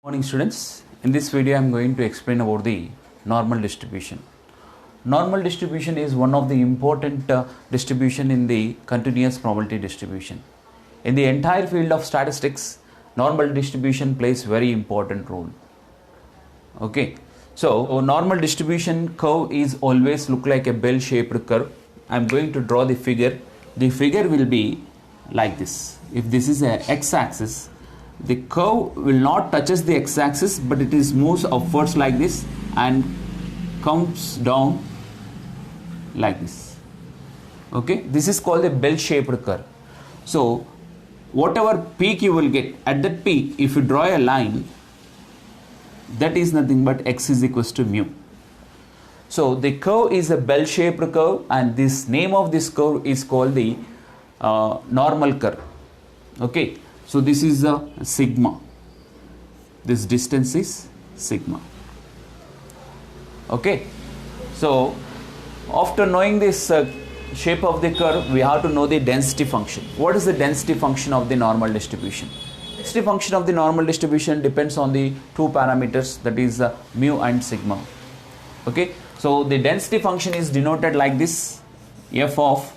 Morning students, in this video I am going to explain about the normal distribution. Normal distribution is one of the important distribution in the continuous probability distribution. In the entire field of statistics, normal distribution plays very important role. Okay, so normal distribution curve is always look like a bell shaped curve. I am going to draw the figure. The figure will be like this. If this is a x-axis, the curve will not touches the x-axis, but it is moves upwards like this and comes down like this. Okay, this is called a bell-shaped curve. So whatever peak you will get, at that peak if you draw a line, that is nothing but x is equals to mu. So the curve is a bell-shaped curve, and this name of this curve is called the normal curve. Okay, so this is a sigma. This distance is sigma. Okay, so after knowing this shape of the curve, we have to know the density function. What is the density function of the normal distribution? Density function of the normal distribution depends on the two parameters, that is mu and sigma. Okay, so the density function is denoted like this: f of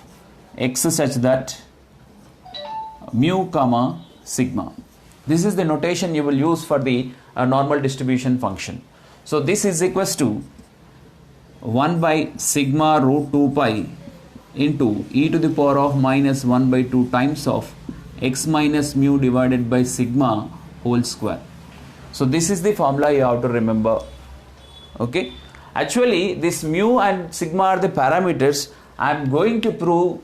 x such that mu comma sigma. This is the notation you will use for the normal distribution function. So this is equals to 1 by sigma root 2 pi into e to the power of minus 1 by 2 times of x minus mu divided by sigma whole square. So this is the formula you have to remember. Okay, actually this mu and sigma are the parameters. I am going to prove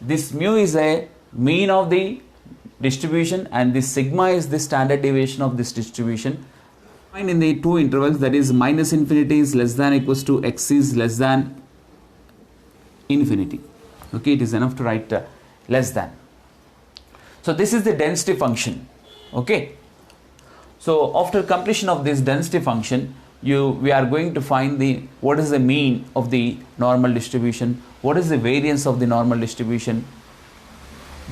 this mu is a mean of the distribution and this sigma is the standard deviation of this distribution. Find in the two intervals, that is minus infinity is less than equals to x is less than infinity. Okay, it is enough to write less than. So this is the density function. Okay, so after completion of this density function, we are going to find the what is the mean of the normal distribution, what is the variance of the normal distribution,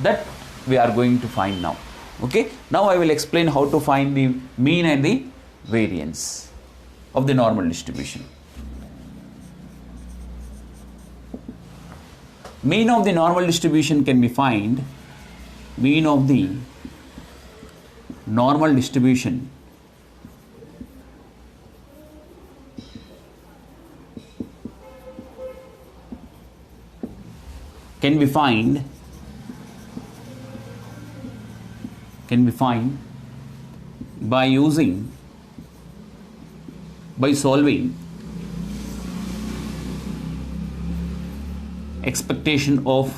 that we are going to find now. Okay, now I will explain how to find the mean and the variance of the normal distribution. Mean of the normal distribution can be found. Mean of the normal distribution can be found by solving expectation of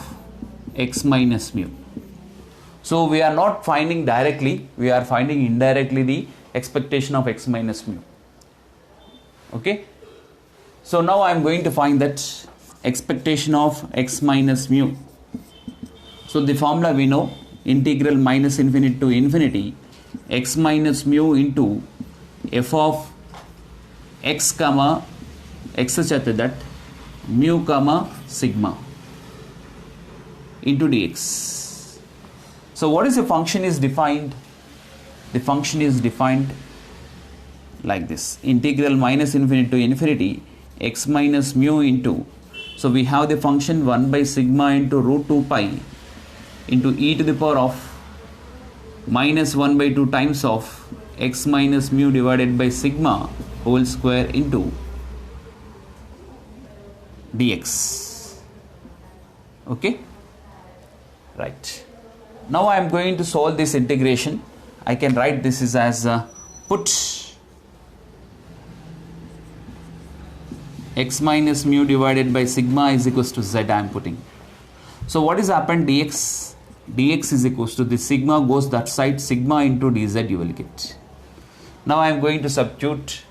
x minus mu. So we are not finding directly, we are finding indirectly the expectation of x minus mu. Okay, so now I am going to find that expectation of x minus mu. So the formula we know, integral minus infinity to infinity x minus mu into f of x comma x such that mu comma sigma into dx. So what is the function is defined? The function is defined like this: integral minus infinity to infinity x minus mu into, so we have the function 1 by sigma into root 2 pi into e to the power of minus 1 by 2 times of x minus mu divided by sigma whole square into dx. Okay, right. Now I am going to solve this integration. I can write this is as put x minus mu divided by sigma is equals to z. I am putting. So what is happened? dx is equals to the sigma goes that side, sigma into dz you will get. Now I am going to substitute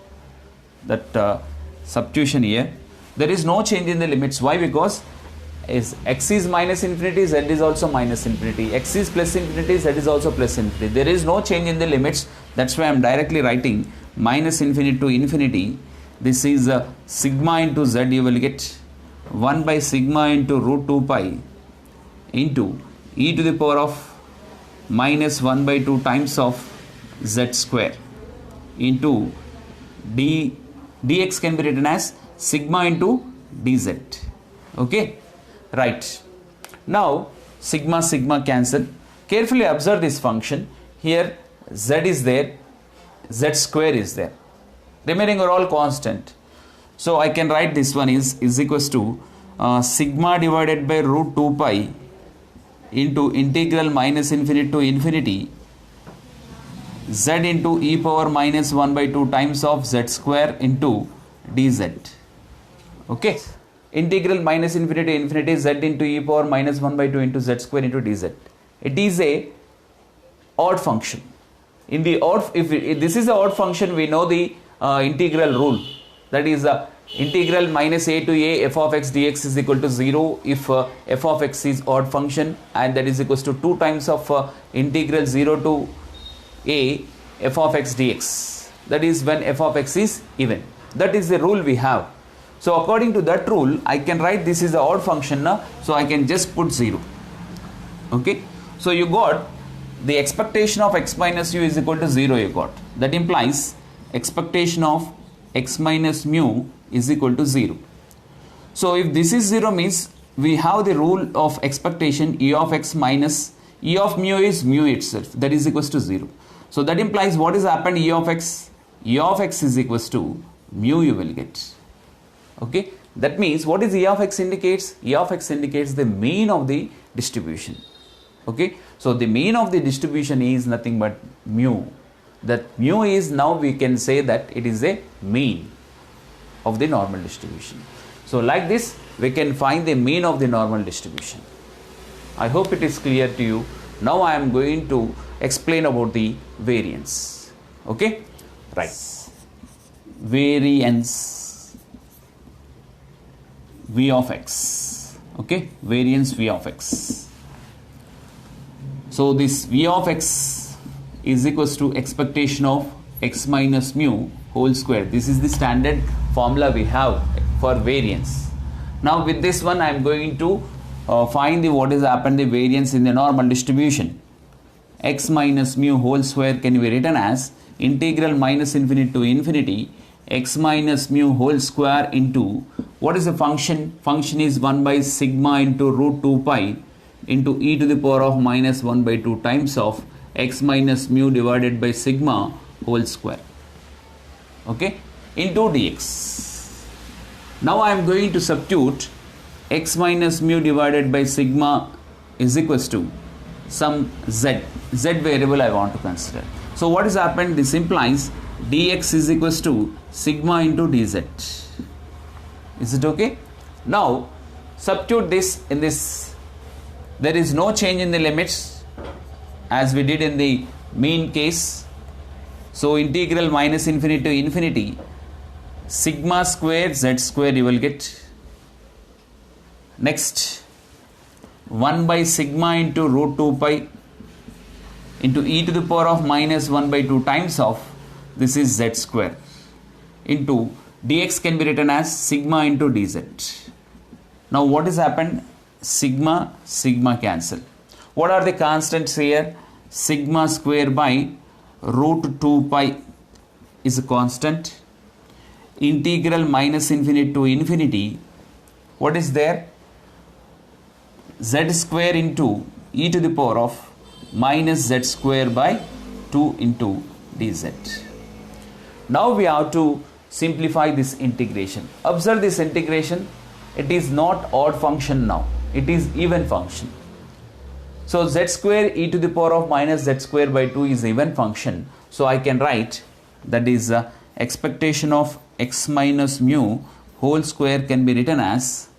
that substitution here. There is no change in the limits. Why? Because is x is minus infinity, z is also minus infinity, x is plus infinity, z is also plus infinity. There is no change in the limits. That's why I am directly writing minus infinity to infinity. This is sigma into z, you will get 1 by sigma into root 2 pi into e to the power of minus 1 by 2 times of z square into dx can be written as sigma into dz. Okay, right. Now sigma cancel. Carefully observe this function. Here z is there, z square is there. Remaining are all constant. So I can write this one is equals to sigma divided by root 2 pi into integral minus infinity to infinity z into e power minus 1 by 2 times of z square into dz. Okay, integral minus infinity to infinity z into e power minus 1 by 2 into z square into dz. It is a odd function. In the odd, if this is a odd function, we know the integral rule, that is integral minus a to a f of x dx is equal to 0 if f of x is odd function, and that is equals to 2 times of integral 0 to a f of x dx, that is when f of x is even. That is the rule we have. So according to that rule, I can write this is the odd function now, so I can just put 0. Okay, so you got the expectation of x minus u is equal to 0 you got. That implies expectation of x minus mu is equal to 0. So if this is 0 means we have the rule of expectation e of x minus e of mu is mu itself, that is equals to 0. So that implies what is happened, e of x is equals to mu you will get. Okay, that means what is e of x indicates? E of x indicates the mean of the distribution. Okay, so the mean of the distribution is nothing but mu. That mu is, now we can say that it is a mean of the normal distribution. So like this we can find the mean of the normal distribution. I hope it is clear to you. Now I am going to explain about the variance. Okay, right. Variance v of x. Okay, variance v of x. So this v of x is equals to expectation of x minus mu whole square. This is the standard formula we have for variance. Now with this one I am going to find the what is happened the variance in the normal distribution. X minus mu whole square can be written as integral minus infinity to infinity x minus mu whole square into what is the function? Function is 1 by sigma into root 2 pi into e to the power of minus 1 by 2 times of x minus mu divided by sigma whole square. Okay, into dx. Now I am going to substitute x minus mu divided by sigma is equals to some z variable I want to consider. So what has happened? This implies dx is equals to sigma into dz. Is it okay? Now substitute this in this. There is no change in the limits as we did in the mean case. So integral minus infinity to infinity sigma square z square you will get. Next 1 by sigma into root 2 pi into e to the power of minus 1 by 2 times of this is z square into dx can be written as sigma into dz. Now what has happened? Sigma cancel. What are the constants here? Sigma square by root 2 pi is a constant. Integral minus infinity to infinity, what is there? Z square into e to the power of minus z square by 2 into dz. Now we have to simplify this integration. Observe this integration. It is not odd function now. It is even function. So z square e to the power of minus z square by 2 is even function. So I can write that is expectation of x minus mu whole square can be written as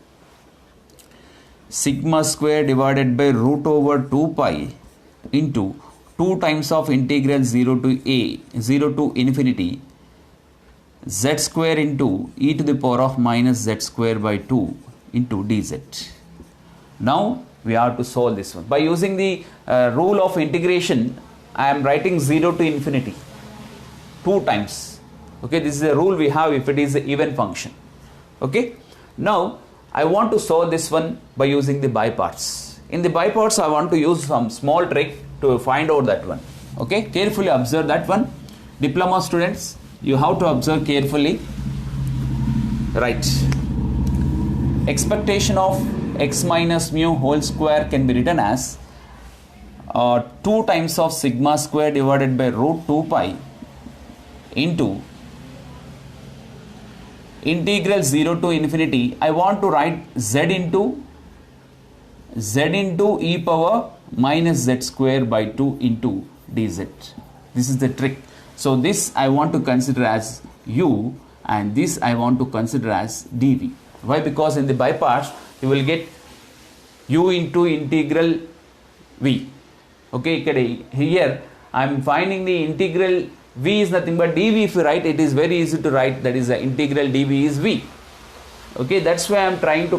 sigma square divided by root over 2 pi into 2 times of integral 0 to infinity z square into e to the power of minus z square by 2 into dz. Now we have to solve this one by using the rule of integration. I am writing 0 to infinity 2 times. Okay, this is a rule we have if it is an even function. Okay, now I want to solve this one by using the by parts. In the by parts I want to use some small trick to find out that one. Okay, carefully observe that one. Diploma students, you have to observe carefully. Right. Expectation of x minus mu whole square can be written as 2 times of sigma square divided by root 2 pi into integral 0 to infinity. I want to write z into e power minus z square by 2 into dz. This is the trick. So this I want to consider as u, and this I want to consider as dv. Why? Because in the by parts you will get u into integral v. Okay, here I am finding the integral v is nothing but dv. If you write, it is very easy to write, that is the integral dv is v. Okay, that's why I am trying to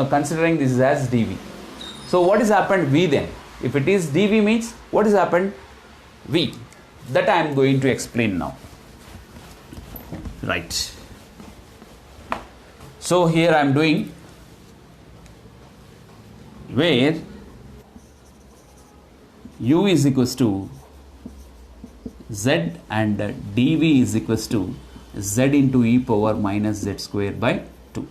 considering this as dv. So what has happened v then? If it is dv means what has happened v? That I am going to explain now. Right. So here I am doing where u is equals to z and dv is equals to z into e power minus z square by 2.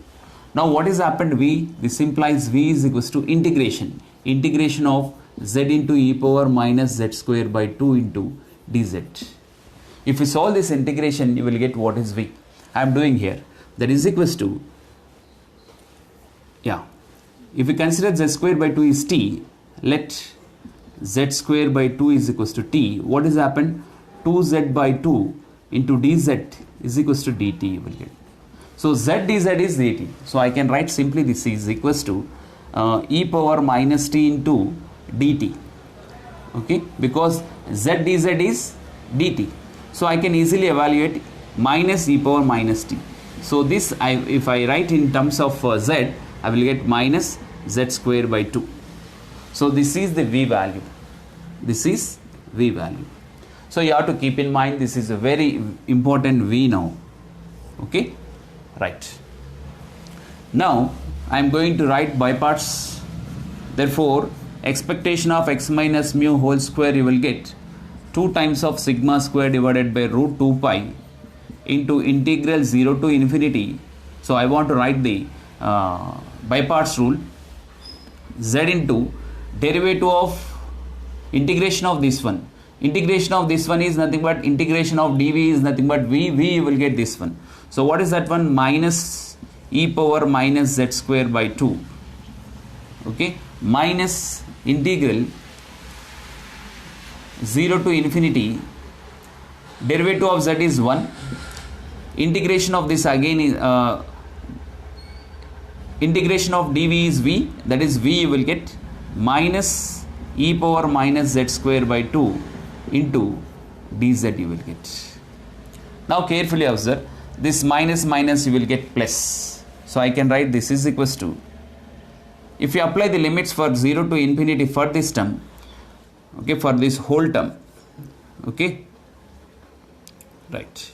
Now what has happened v? This implies v is equals to integration of z into e power minus z square by 2 into dz. If you solve this integration, you will get what is v. I am doing here. That is equals to, if we consider z square by 2 is t, let z square by 2 is equals to t. What has happened? 2z by 2 into dz is equals to dt you will get. So z dz is dt. So I can write simply this is equals to e power minus t into dt. Okay, because z dz is dt. So I can easily evaluate minus e power minus t. So this if I write in terms of z, I will get minus z square by 2. So this is the v value. This is v value. So you have to keep in mind this is a very important v now. Okay, right. Now I am going to write by parts. Therefore, expectation of x minus mu whole square you will get 2 times of sigma square divided by root 2 pi into integral 0 to infinity. So I want to write the by parts rule. Z into derivative of integration of this one. Integration of this one is nothing but integration of dv is nothing but v. You will get this one. So what is that one? Minus e power minus z square by 2. Okay, minus integral 0 to infinity. Derivative of z is 1. Integration of this again is integration of dv is v. That is v you will get minus e power minus z square by 2 into dz you will get. Now carefully observe, this minus minus you will get plus. So I can write this is equals to, if you apply the limits for 0 to infinity for this term, okay, for this whole term, okay, right.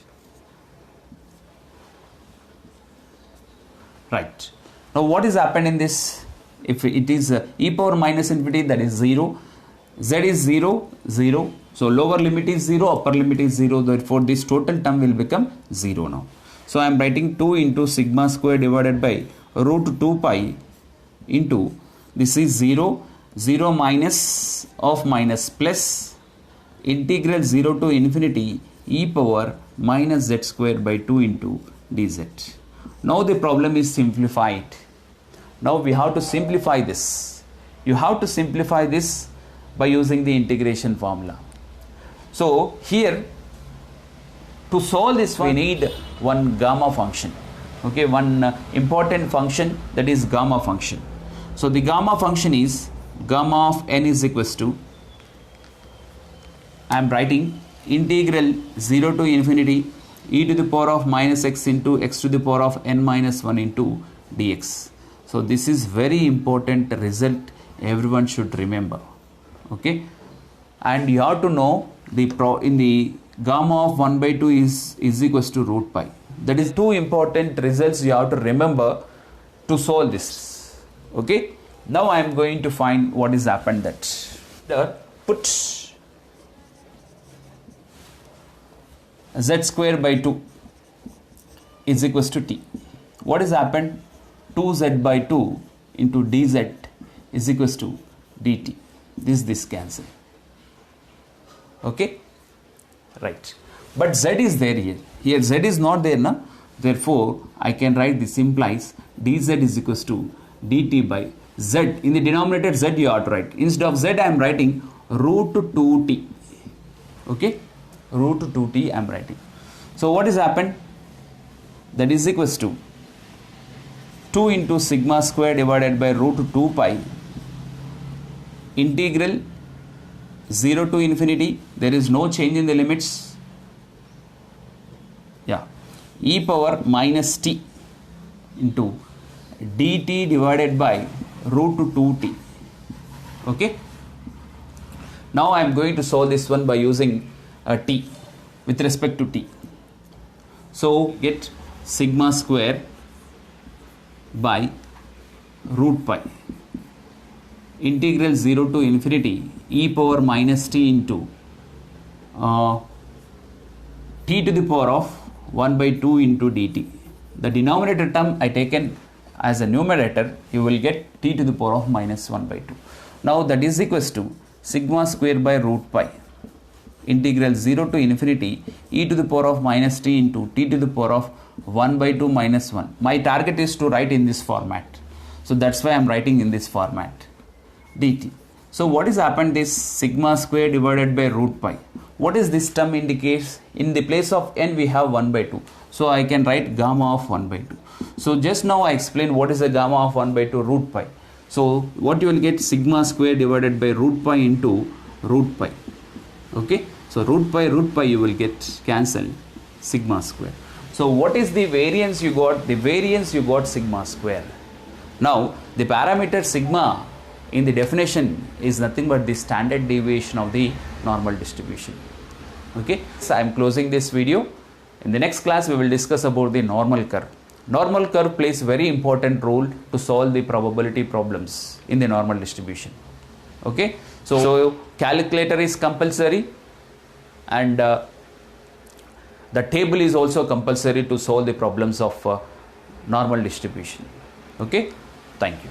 Now what is happened in this? If it is e power minus infinity, that is 0, z is 0, 0. So lower limit is 0, upper limit is 0. Therefore this total term will become 0 now. So I am writing 2 into sigma square divided by root 2 pi into, this is 0, 0 minus of minus plus integral 0 to infinity e power minus z square by 2 into dz. Now the problem is simplified. Now we have to simplify this. You have to simplify this by using the integration formula. So here, to solve this we need one gamma function. Okay, one important function, that is gamma function. So the gamma function is gamma of n is equals to, I am writing integral 0 to infinity e to the power of minus x into x to the power of n minus 1 into dx. So this is very important result everyone should remember. Okay, and you have to know the in the gamma of 1 by 2 is equals to root pi. That is two important results you have to remember to solve this. Okay, now I am going to find what is happened that put z square by 2 is equals to t. What has happened? 2z by 2 into dz is equals to dt. This cancel. Okay, right. But z is there here. Here z is not there, na? Therefore, I can write this implies dz is equals to dt by z. In the denominator z you have to write. Instead of z I am writing root 2t. Okay, root 2t I am writing. So what has happened? That is equals to 2 into sigma square divided by root 2 pi integral 0 to infinity. There is no change in the limits. Yeah, e power minus t into dt divided by root 2t. Okay. Now I am going to solve this one by using t with respect to t. So get sigma square by root pi integral 0 to infinity e power minus t into t to the power of 1 by 2 into dt. The denominator term I taken as a numerator, you will get t to the power of minus 1 by 2. Now that is equals to sigma square by root pi integral 0 to infinity e to the power of minus t into t to the power of 1 by 2 minus 1. My target is to write in this format. So that's why I am writing in this format dt. So what is happened? This sigma square divided by root pi. What is this term indicates? In the place of n we have 1 by 2. So I can write gamma of 1 by 2. So just now I explained what is the gamma of 1 by 2 root pi. So what you will get sigma square divided by root pi into root pi. Okay. So root pi you will get cancel sigma square. So what is the variance you got? The variance you got sigma square. Now the parameter sigma in the definition is nothing but the standard deviation of the normal distribution. Okay. So I am closing this video. In the next class we will discuss about the normal curve. Normal curve plays very important role to solve the probability problems in the normal distribution. Okay. So calculator is compulsory and the table is also compulsory to solve the problems of normal distribution. Okay. Thank you.